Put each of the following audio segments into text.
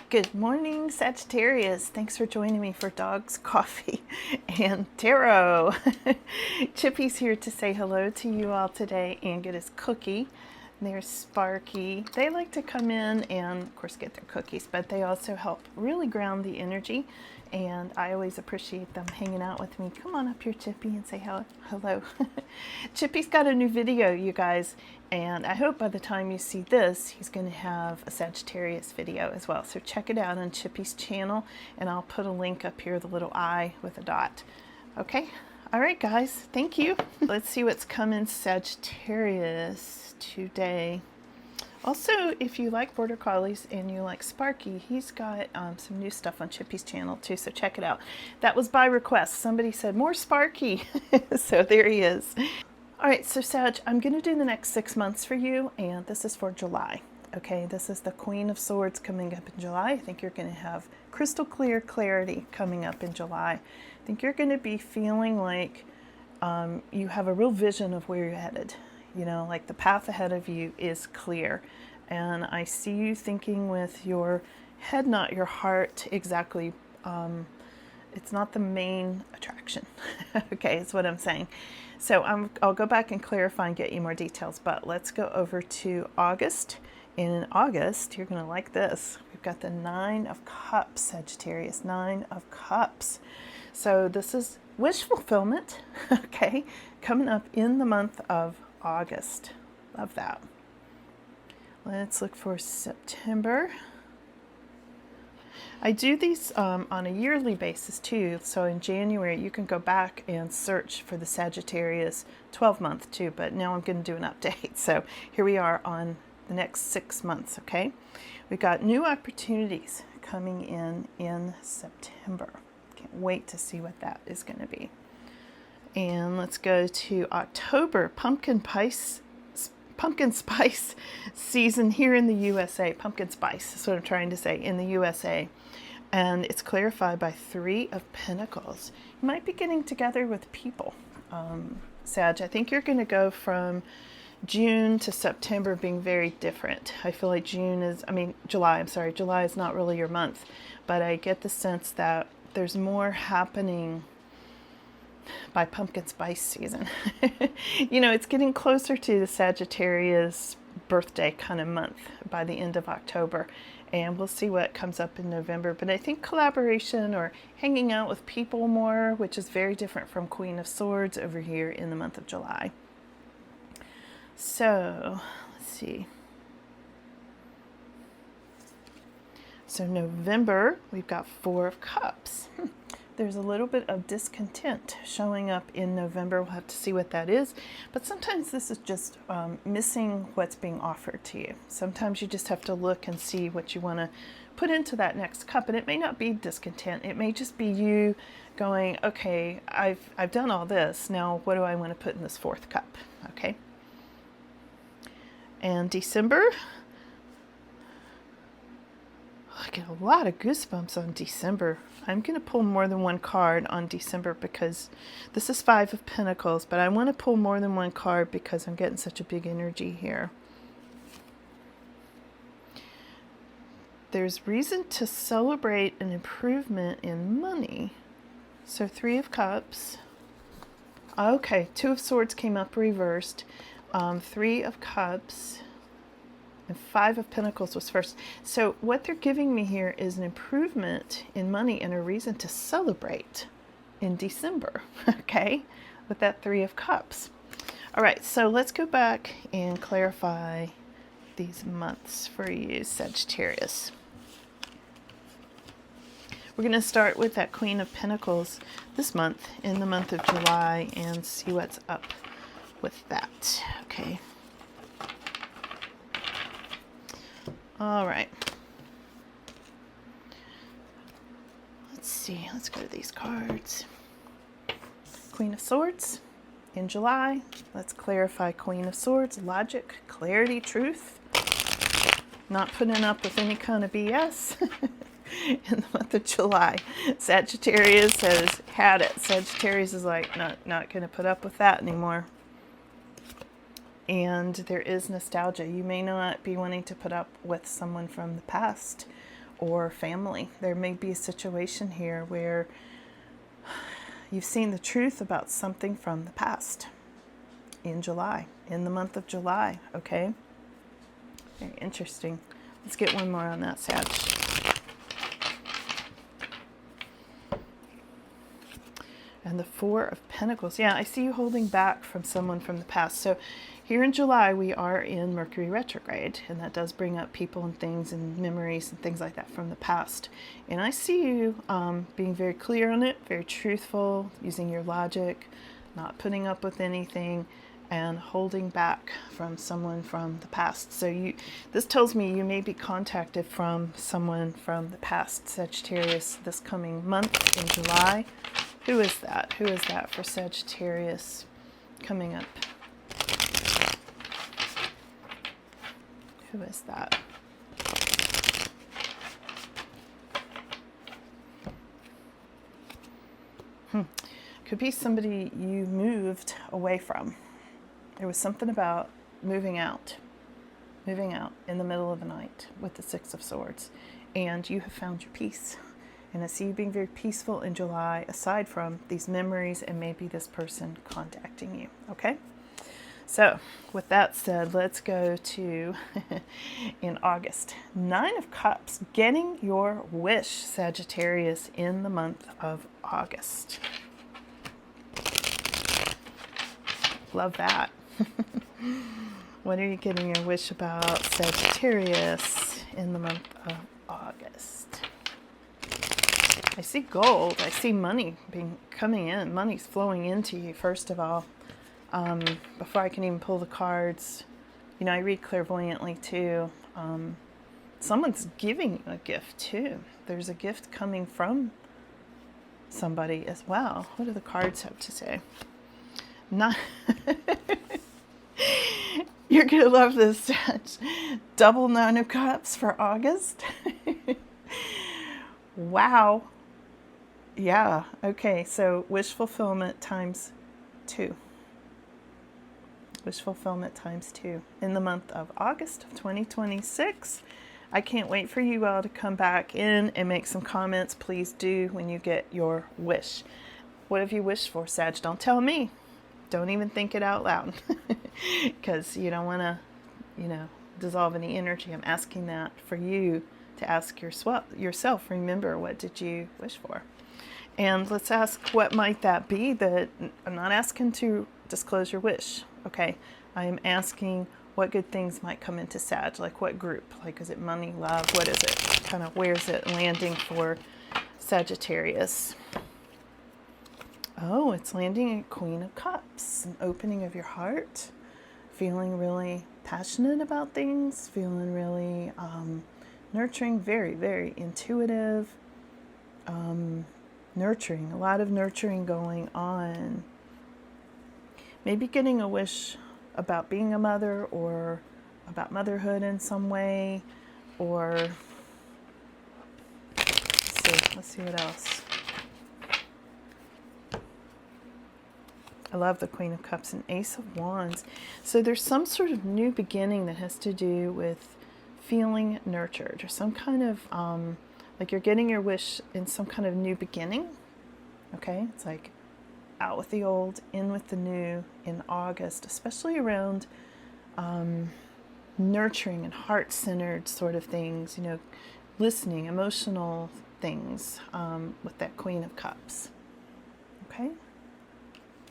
Good morning, Sagittarius. Thanks for joining me for Dogs, Coffee, and Tarot. Chippy's here to say hello to you all today and get his cookie. There's Sparky. They like to come in and, of course, get their cookies, but they also help really ground the energy, and I always appreciate them hanging out with me. Come on up here, Chippy, and say hello. Chippy's got a new video, you guys, and I hope by the time you see this, he's going to have a Sagittarius video as well. So check it out on Chippy's channel, and I'll put a link up here, the little eye with a dot. Okay? All right, guys. Thank you. Let's see what's coming Sagittarius today. Also, if you like Border Collies and you like Sparky, he's got some new stuff on Chippy's channel too, so check it out. That was by request. Somebody said, more Sparky. So there he is. All right, so Sag, I'm going to do the next 6 months for you, and this is for July. Okay, this is the Queen of Swords coming up in July. I think you're going to have crystal clear clarity coming up in July. I think you're going to be feeling like you have a real vision of where you're headed. You know, like the path ahead of you is clear. And I see you thinking with your head, not your heart, exactly. It's not the main attraction. Okay, is what I'm saying. So I'll go back and clarify and get you more details. But let's go over to August. And in August, you're going to like this. We've got the 9 of Cups, Sagittarius, 9 of Cups. So this is wish fulfillment, okay, coming up in the month of August. Love that. Let's look for September. I do these on a yearly basis too. So in January, you can go back and search for the Sagittarius 12-month too. But now I'm going to do an update. So here we are on the next 6 months, okay? We've got new opportunities coming in September. Can't wait to see what that is going to be. And let's go to October, pumpkin spice season here in the USA. Pumpkin spice is what I'm trying to say, in the USA. And it's clarified by 3 of Pentacles. You might be getting together with people, Sag. I think you're going to go from June to September being very different. I feel like July is not really your month, but I get the sense that there's more happening by pumpkin spice season. You know, it's getting closer to the Sagittarius birthday kind of month by the end of October, and we'll see what comes up in November. But I think collaboration or hanging out with people more, which is very different from Queen of Swords over here in the month of July. So let's see. So November, we've got 4 of Cups. There's a little bit of discontent showing up in November. We'll have to see what that is. But sometimes this is just missing what's being offered to you. Sometimes you just have to look and see what you want to put into that next cup. And it may not be discontent. It may just be you going, okay, I've done all this. Now what do I want to put in this 4th cup? Okay. And December, I get a lot of goosebumps on December. I'm going to pull more than one card on December because this is 5 of Pentacles, but I want to pull more than one card because I'm getting such a big energy here. There's reason to celebrate an improvement in money. So 3 of Cups. Okay, 2 of Swords came up reversed. 3 of Cups. And 5 of Pentacles was first. So what they're giving me here is an improvement in money and a reason to celebrate in December, okay, with that 3 of Cups. All right, so let's go back and clarify these months for you, Sagittarius. We're going to start with that Queen of Pentacles this month, in the month of July, and see what's up with that, okay? All right. Let's see. Let's go to these cards. Queen of Swords in July. Let's clarify Queen of Swords. Logic, clarity, truth. Not putting up with any kind of BS in the month of July. Sagittarius has had it. Sagittarius is like, not going to put up with that anymore. And there is nostalgia. You may not be wanting to put up with someone from the past or family. There may be a situation here where you've seen the truth about something from the past in July, in the month of July, okay? Very interesting. Let's get one more on that, Sag. And the Four of Pentacles. Yeah, I see you holding back from someone from the past. So here in July, we are in Mercury retrograde, and that does bring up people and things and memories and things like that from the past. And I see you being very clear on it, very truthful, using your logic, not putting up with anything, and holding back from someone from the past. So this tells me you may be contacted from someone from the past, Sagittarius, this coming month in July. Who is that? Who is that for Sagittarius coming up? Who is that? Could be somebody you moved away from. There was something about moving out in the middle of the night with the Six of Swords, and you have found your peace. And I see you being very peaceful in July, aside from these memories and maybe this person contacting you, okay? So with that said, let's go to in August. 9 of Cups, getting your wish, Sagittarius, in the month of August. Love that. What are you getting your wish about, Sagittarius, in the month of August? I see gold. I see money coming in. Money's flowing into you, first of all. Before I can even pull the cards, I read clairvoyantly too. Someone's giving you a gift too. There's a gift coming from somebody as well. What do the cards have to say? Not You're going to love this. Double 9 of Cups for August. Wow. Yeah. Okay. So wish fulfillment times 2. Wish fulfillment times 2 in the month of August of 2026. I can't wait for you all to come back in and make some comments. Please do when you get your wish. What have you wished for, Sag? Don't tell me. Don't even think it out loud because you don't want to, dissolve any energy. I'm asking that for you to ask yourself. Remember, what did you wish for? And let's ask, what might that be? That I'm not asking to disclose your wish, okay? I am asking what good things might come into Sag, like what group? Like, is it money, love? What is it? Kind of, where's it landing for Sagittarius? Oh, it's landing at Queen of Cups, an opening of your heart, feeling really passionate about things, feeling really nurturing, very, very intuitive, nurturing, a lot of nurturing going on. Maybe getting a wish about being a mother or about motherhood in some way, or let's see what else. I love the Queen of Cups and Ace of Wands. So there's some sort of new beginning that has to do with feeling nurtured, or some kind of, like you're getting your wish in some kind of new beginning. Okay, it's like out with the old, in with the new in August, especially around nurturing and heart-centered sort of things, listening, emotional things with that Queen of Cups. Okay.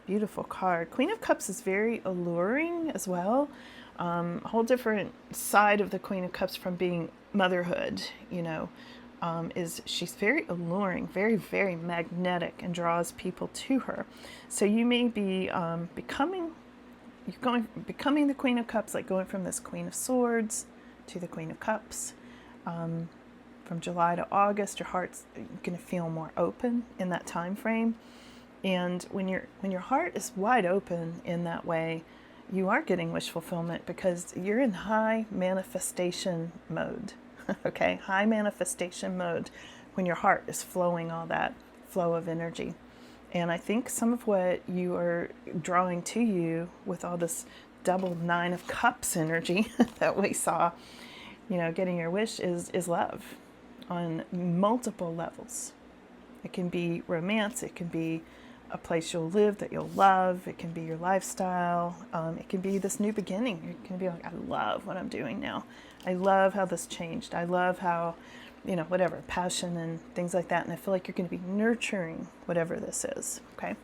Beautiful card. Queen of Cups is very alluring as well. A whole different side of the Queen of Cups from being motherhood, is she's very alluring, very, very magnetic, and draws people to her. So you may be becoming the Queen of Cups, like going from this Queen of Swords to the Queen of Cups. From July to August, your heart's going to feel more open in that time frame. And when your heart is wide open in that way, you are getting wish fulfillment because you're in high manifestation mode. Okay, high manifestation mode when your heart is flowing all that flow of energy. And I think some of what you are drawing to you with all this double 9 of Cups energy that we saw, getting your wish is love. on multiple levels. It can be romance, it can be a place you'll live that you'll love, it can be your lifestyle, it can be this new beginning. You're going to be like, I love what I'm doing now. I love how this changed. I love how, whatever, passion and things like that. And I feel like you're going to be nurturing whatever this is, okay?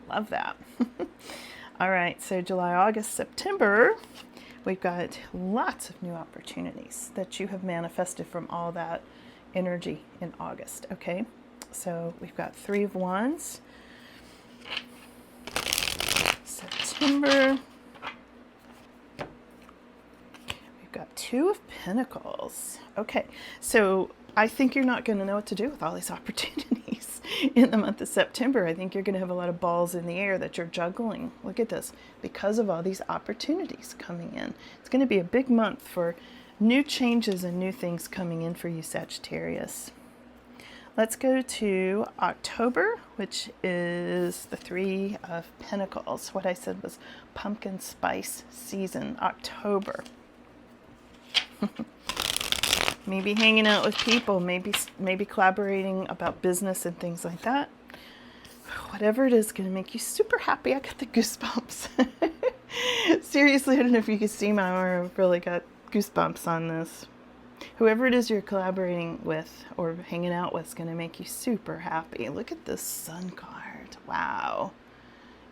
Love that. All right, so July, August, September, we've got lots of new opportunities that you have manifested from all that energy in August, okay? So we've got 3 of Wands, September, we've got 2 of Pentacles. Okay, so I think you're not going to know what to do with all these opportunities in the month of September. I think you're going to have a lot of balls in the air that you're juggling. Look at this, because of all these opportunities coming in. It's going to be a big month for new changes and new things coming in for you, Sagittarius. Let's go to October, which is the 3 of Pentacles. What I said was pumpkin spice season, October. Maybe hanging out with people, maybe collaborating about business and things like that. Whatever it is going to make you super happy. I got the goosebumps. Seriously, I don't know if you can see my arm. I've really got goosebumps on this. Whoever it is you're collaborating with or hanging out with is going to make you super happy. Look at this Sun card. Wow.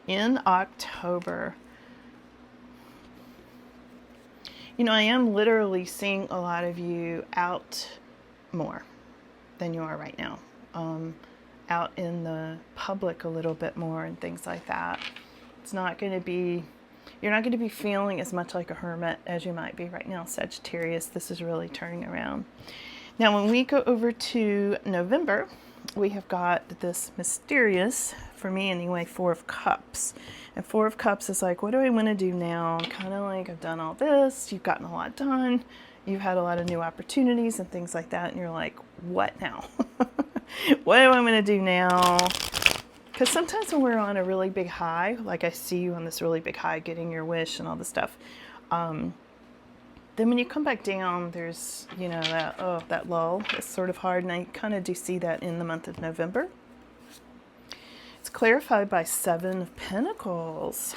In October. I am literally seeing a lot of you out more than you are right now. Out in the public a little bit more and things like that. You're not going to be feeling as much like a hermit as you might be right now, Sagittarius. This is really turning around. Now, when we go over to November, we have got this mysterious, for me anyway, 4 of Cups. And 4 of Cups is like, what do I want to do now? Kind of like, I've done all this. You've gotten a lot done. You've had a lot of new opportunities and things like that. And you're like, what now? What do I want to do now? Because sometimes when we're on a really big high, like I see you on this really big high, getting your wish and all this stuff, then when you come back down, there's, that lull. It's sort of hard, and I kind of do see that in the month of November. It's clarified by 7 of Pentacles.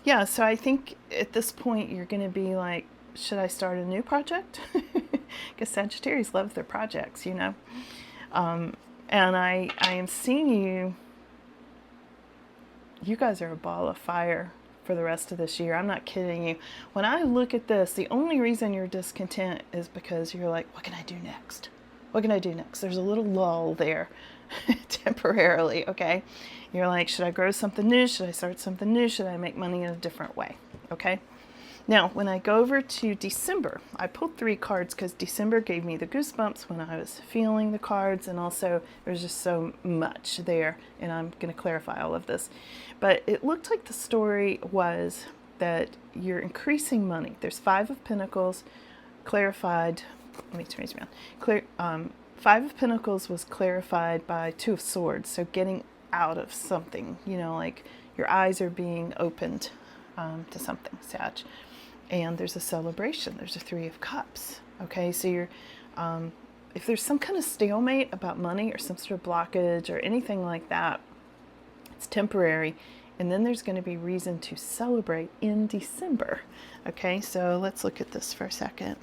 Yeah, so I think at this point you're going to be like, should I start a new project? Because Sagittarius love their projects, and I am seeing you guys are a ball of fire for the rest of this year. I'm not kidding you. When I look at this, the only reason you're discontent is because you're like, what can I do next? What can I do next? There's a little lull there temporarily, okay? You're like, should I grow something new? Should I start something new? Should I make money in a different way? Okay? Now, when I go over to December, I pulled 3 cards because December gave me the goosebumps when I was feeling the cards, and also there's just so much there, and I'm going to clarify all of this. But it looked like the story was that you're increasing money. There's 5 of Pentacles clarified. Let me turn this around. 5 of Pentacles was clarified by 2 of Swords, so getting out of something, like your eyes are being opened to something, Sag. And there's a celebration. There's a 3 of Cups. Okay, so you're, if there's some kind of stalemate about money or some sort of blockage or anything like that, it's temporary. And then there's going to be reason to celebrate in December. Okay, so let's look at this for a second.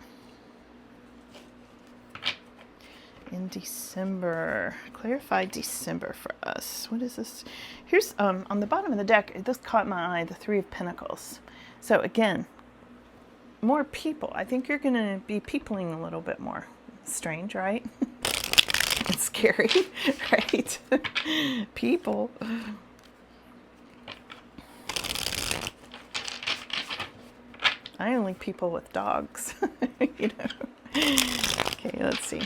In December, clarify December for us. What is this? Here's, on the bottom of the deck, this caught my eye, the 3 of Pentacles. So again, more people. I think you're going to be peopling a little bit more. Strange, right? It's scary, right? People. I only people with dogs, Okay, let's see.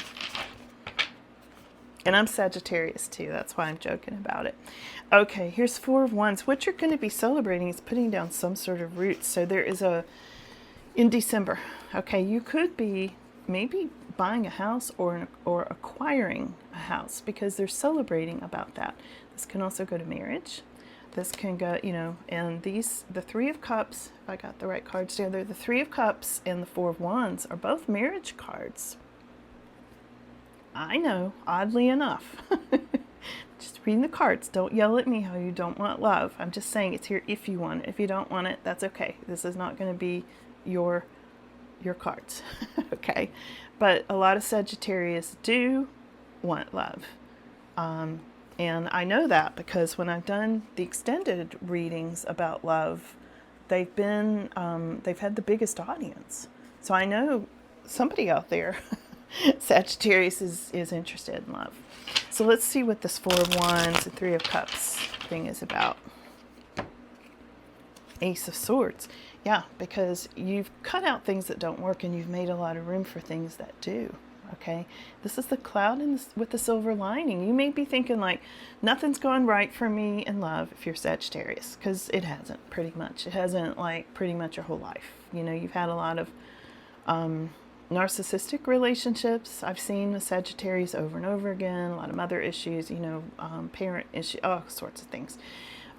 And I'm Sagittarius too. That's why I'm joking about it. Okay, here's 4 of Wands. What you're going to be celebrating is putting down some sort of roots. So there is in December, okay, you could be maybe buying a house or acquiring a house because they're celebrating about that. This can also go to marriage. This can go, and the 3 of Cups, if I got the right cards together, the 3 of Cups and the 4 of Wands are both marriage cards. I know, oddly enough. Just reading the cards. Don't yell at me how you don't want love. I'm just saying it's here if you want it. If you don't want it, that's okay. This is not going to be your cards. Okay? But a lot of Sagittarius do want love. And I know that because when I've done the extended readings about love, they've had the biggest audience. So I know somebody out there, Sagittarius, is interested in love. So let's see what this Four of Wands and Three of Cups thing is about. Ace of Swords. Yeah, because you've cut out things that don't work and you've made a lot of room for things that do. Okay, this is the cloud with the silver lining. You may be thinking like, nothing's going right for me in love if you're Sagittarius, because it hasn't, pretty much. It hasn't, like, pretty much your whole life. You know, you've had a lot of narcissistic relationships I've seen with Sagittarius over and over again, a lot of mother issues, you know, parent issues, all sorts of things.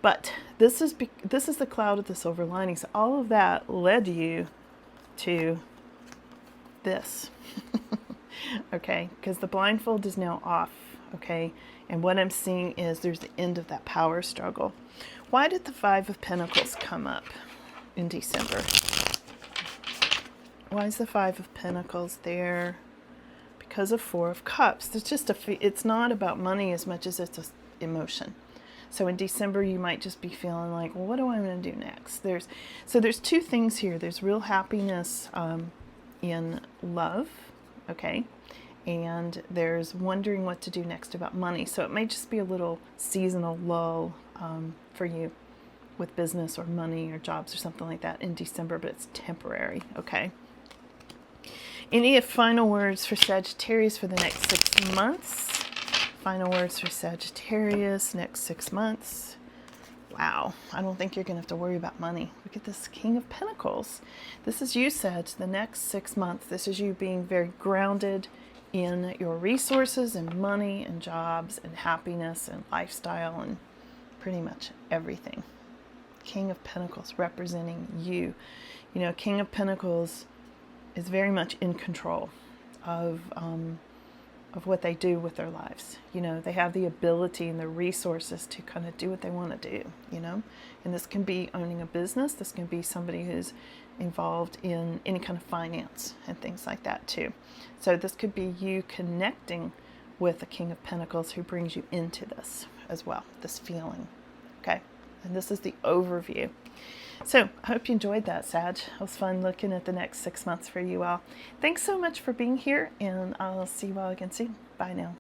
But this is the cloud with the silver lining. So all of that led you to this. Okay, because the blindfold is now off, okay? And what I'm seeing is there's the end of that power struggle. Why did the Five of Pentacles come up in December? Why is the Five of Pentacles there? Because of Four of Cups. It's just it's not about money as much as it's emotion. So in December, you might just be feeling like, well, what do I want to do next? There's two things here. There's real happiness in love, okay? And there's wondering what to do next about money. So it may just be a little seasonal lull for you with business or money or jobs or something like that in December, but it's temporary, okay? Any final words for Sagittarius for the next 6 months? Final words for Sagittarius next 6 months. Wow, I don't think you're going to have to worry about money. Look at this King of Pentacles. This is you, Sag, the next 6 months. This is you being very grounded in your resources and money and jobs and happiness and lifestyle and pretty much everything. King of Pentacles representing you. You know, King of Pentacles is very much in control of what they do with their lives. You know, they have the ability and the resources to kind of do what they want to do, you know. And this can be owning a business. This can be somebody who's involved in any kind of finance and things like that too. So this could be you connecting with the King of Pentacles who brings you into this as well, this feeling, okay? And this is the overview. So I hope you enjoyed that, Sag. It was fun looking at the next 6 months for you all. Thanks so much for being here, and I'll see you all again soon. Bye now.